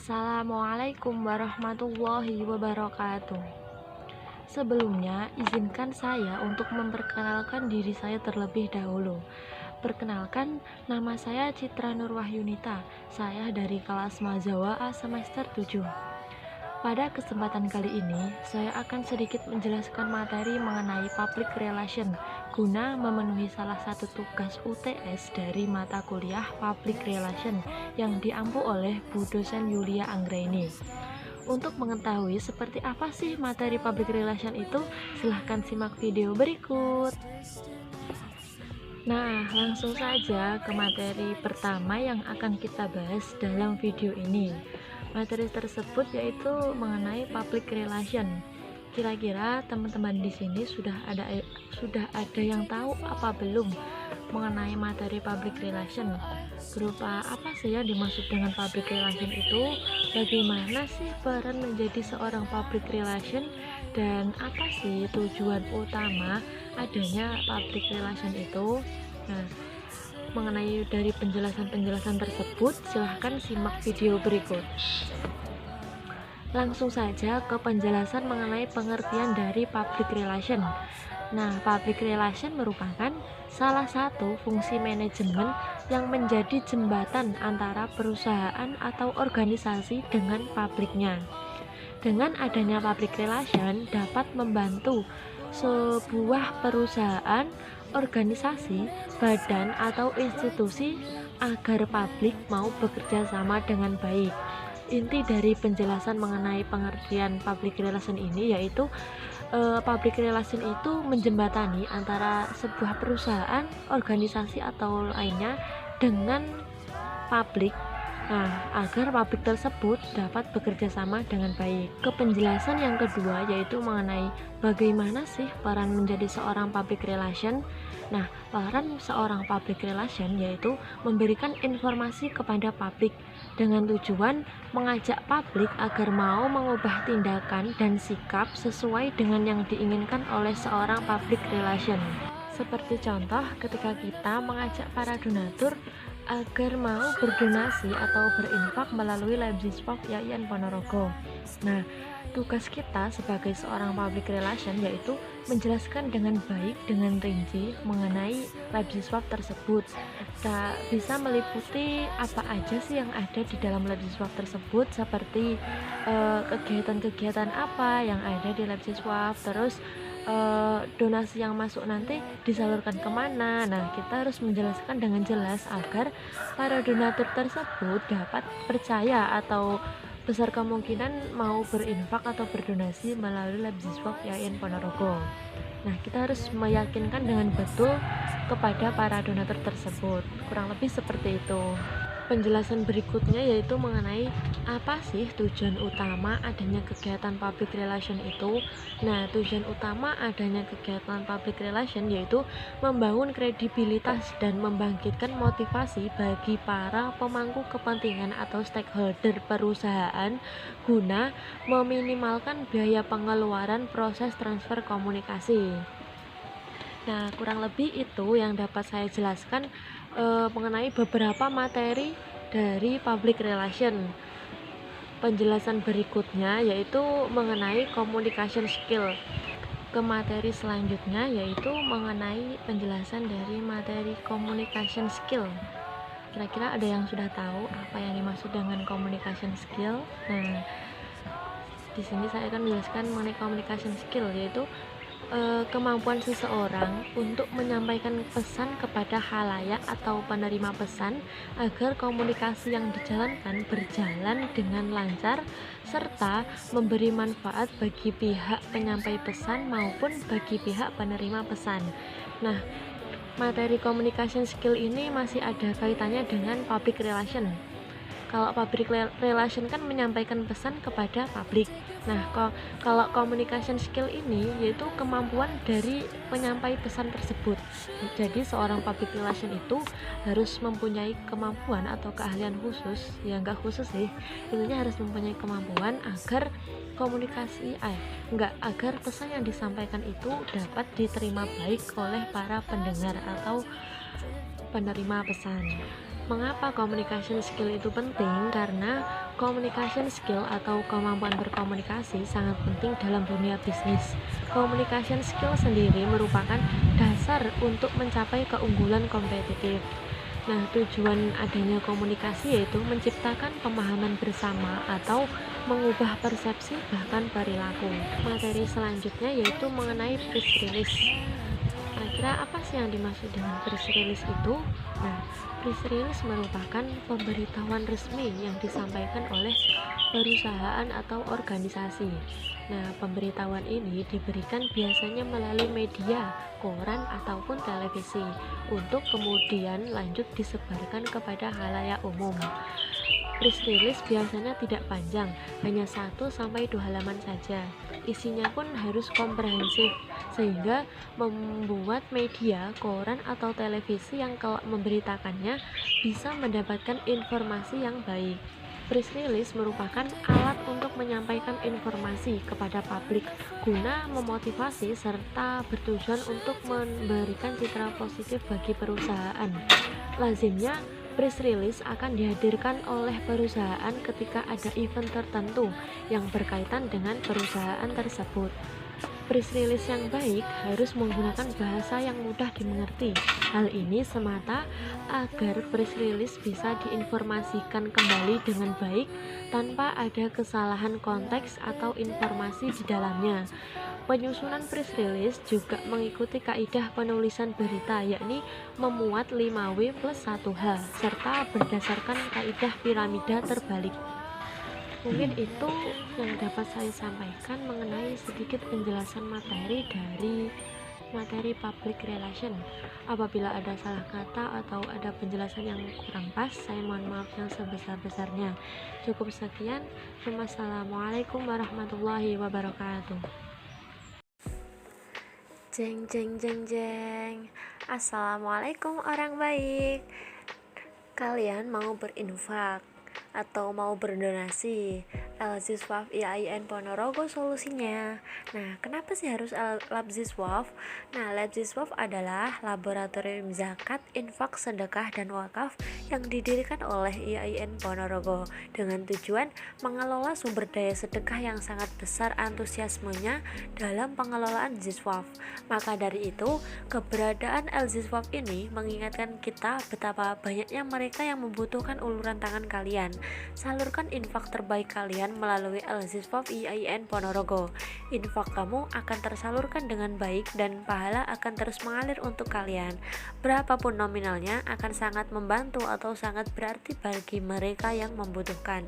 Assalamualaikum warahmatullahi wabarakatuh. Sebelumnya, izinkan saya untuk memperkenalkan diri saya terlebih dahulu. Perkenalkan, nama saya Citra Nurwahyunita. Saya dari kelas Mazawa A semester 7. Pada kesempatan kali ini, saya akan sedikit menjelaskan materi mengenai public relation guna memenuhi salah satu tugas UTS dari mata kuliah public relation yang diampu oleh Bu dosen Yulia Anggraini. Untuk mengetahui seperti apa sih materi public relation itu, silahkan simak video berikut. Nah, langsung saja ke materi pertama yang akan kita bahas dalam video ini. Materi tersebut yaitu mengenai public relation. Kira-kira teman-teman di sini sudah ada yang tahu apa belum mengenai materi public relation? Berupa apa sih yang dimaksud dengan public relation itu? Bagaimana sih peran menjadi seorang public relation? Dan apa sih tujuan utama adanya public relation itu? Nah, mengenai dari penjelasan-penjelasan tersebut, silahkan simak video berikut. Langsung saja ke penjelasan mengenai pengertian dari public relation. Nah, public relation merupakan salah satu fungsi manajemen yang menjadi jembatan antara perusahaan atau organisasi dengan publiknya. Dengan adanya public relation dapat membantu sebuah perusahaan, organisasi, badan, atau institusi agar publik mau bekerja sama dengan baik. Inti dari penjelasan mengenai pengertian public relation ini yaitu public relation itu menjembatani antara sebuah perusahaan, organisasi, atau lainnya dengan publik. Nah, agar publik tersebut dapat bekerja sama dengan baik. Ke penjelasan yang kedua yaitu mengenai bagaimana sih peran menjadi seorang public relation. Nah, peran seorang public relation yaitu memberikan informasi kepada publik dengan tujuan mengajak publik agar mau mengubah tindakan dan sikap sesuai dengan yang diinginkan oleh seorang public relation. Seperti contoh ketika kita mengajak para donatur agar mau berdonasi atau berinfak melalui Leibziswaf Yayan Ponorogo. Nah, tugas kita sebagai seorang public relation yaitu menjelaskan dengan baik, dengan rinci mengenai Leibziswaf tersebut. Kita bisa meliputi apa aja sih yang ada di dalam Leibziswaf tersebut, seperti kegiatan-kegiatan apa yang ada di Leibziswaf, terus donasi yang masuk nanti disalurkan kemana. Nah, kita harus menjelaskan dengan jelas agar para donatur tersebut dapat percaya atau besar kemungkinan mau berinfak atau berdonasi melalui Leibziswaf Yayan Ponorogo. Nah, kita harus meyakinkan dengan betul kepada para donatur tersebut. Kurang lebih seperti itu. Penjelasan berikutnya yaitu mengenai apa sih tujuan utama adanya kegiatan public relation itu. Nah, tujuan utama adanya kegiatan public relation yaitu membangun kredibilitas dan membangkitkan motivasi bagi para pemangku kepentingan atau stakeholder perusahaan guna meminimalkan biaya pengeluaran proses transfer komunikasi. Nah, kurang lebih itu yang dapat saya jelaskan mengenai beberapa materi dari public relation. Penjelasan berikutnya yaitu mengenai communication skill. Ke materi selanjutnya yaitu mengenai penjelasan dari materi communication skill. Kira-kira ada yang sudah tahu apa yang dimaksud dengan communication skill? Nah, di sini saya akan menjelaskan mengenai communication skill yaitu kemampuan seseorang untuk menyampaikan pesan kepada khalayak atau penerima pesan agar komunikasi yang dijalankan berjalan dengan lancar serta memberi manfaat bagi pihak penyampai pesan maupun bagi pihak penerima pesan. Nah, materi communication skill ini masih ada kaitannya dengan public relation. Kalau public relation kan menyampaikan pesan kepada publik. Nah, kalau communication skill ini yaitu kemampuan dari penyampai pesan tersebut. Jadi seorang public relation itu harus mempunyai kemampuan atau keahlian khusus, ya enggak khusus sih, intinya harus mempunyai kemampuan agar agar pesan yang disampaikan itu dapat diterima baik oleh para pendengar atau penerima pesan. Mengapa communication skill itu penting? Karena communication skill atau kemampuan berkomunikasi sangat penting dalam dunia bisnis. Communication skill sendiri merupakan dasar untuk mencapai keunggulan kompetitif. Nah, tujuan adanya komunikasi yaitu menciptakan pemahaman bersama atau mengubah persepsi bahkan perilaku. Materi selanjutnya yaitu mengenai press release. Kira-kira apa sih yang dimaksud dengan press release itu? Nah, press release merupakan pemberitahuan resmi yang disampaikan oleh perusahaan atau organisasi. Nah, pemberitahuan ini diberikan biasanya melalui media, koran, ataupun televisi untuk kemudian lanjut disebarkan kepada khalayak umum. Press release biasanya tidak panjang, hanya 1 sampai 2 halaman saja. Isinya pun harus komprehensif, sehingga membuat media, koran, atau televisi yang kelak memberitakannya bisa mendapatkan informasi yang baik. Press release merupakan alat untuk menyampaikan informasi kepada publik guna memotivasi serta bertujuan untuk memberikan citra positif bagi perusahaan. Lazimnya, press release akan dihadirkan oleh perusahaan ketika ada event tertentu yang berkaitan dengan perusahaan tersebut. Press release yang baik harus menggunakan bahasa yang mudah dimengerti. Hal ini semata agar press release bisa diinformasikan kembali dengan baik tanpa ada kesalahan konteks atau informasi di dalamnya. Penyusunan press release juga mengikuti kaidah penulisan berita, yakni memuat 5W plus 1H serta berdasarkan kaidah piramida terbalik. Mungkin itu yang dapat saya sampaikan mengenai sedikit penjelasan materi dari materi public relation. Apabila ada salah kata atau ada penjelasan yang kurang pas, saya mohon maaf yang sebesar-besarnya. Cukup sekian. Wassalamualaikum warahmatullahi wabarakatuh. Jeng jeng jeng jeng. Assalamualaikum orang baik. Kalian mau berinfak atau mau berdonasi? Elziswaf IAIN Ponorogo solusinya. Nah, kenapa sih harus Labziswaf? Nah, Labziswaf adalah laboratorium zakat, infak, sedekah, dan wakaf yang didirikan oleh IAIN Ponorogo dengan tujuan mengelola sumber daya sedekah yang sangat besar antusiasmenya dalam pengelolaan Ziswaf. Maka dari itu, keberadaan Elziswaf ini mengingatkan kita betapa banyaknya mereka yang membutuhkan uluran tangan kalian. Salurkan infak terbaik kalian melalui Elziswaf IAIN Ponorogo. Infak kamu akan tersalurkan dengan baik dan pahala akan terus mengalir untuk kalian. Berapapun nominalnya akan sangat membantu atau sangat berarti bagi mereka yang membutuhkan.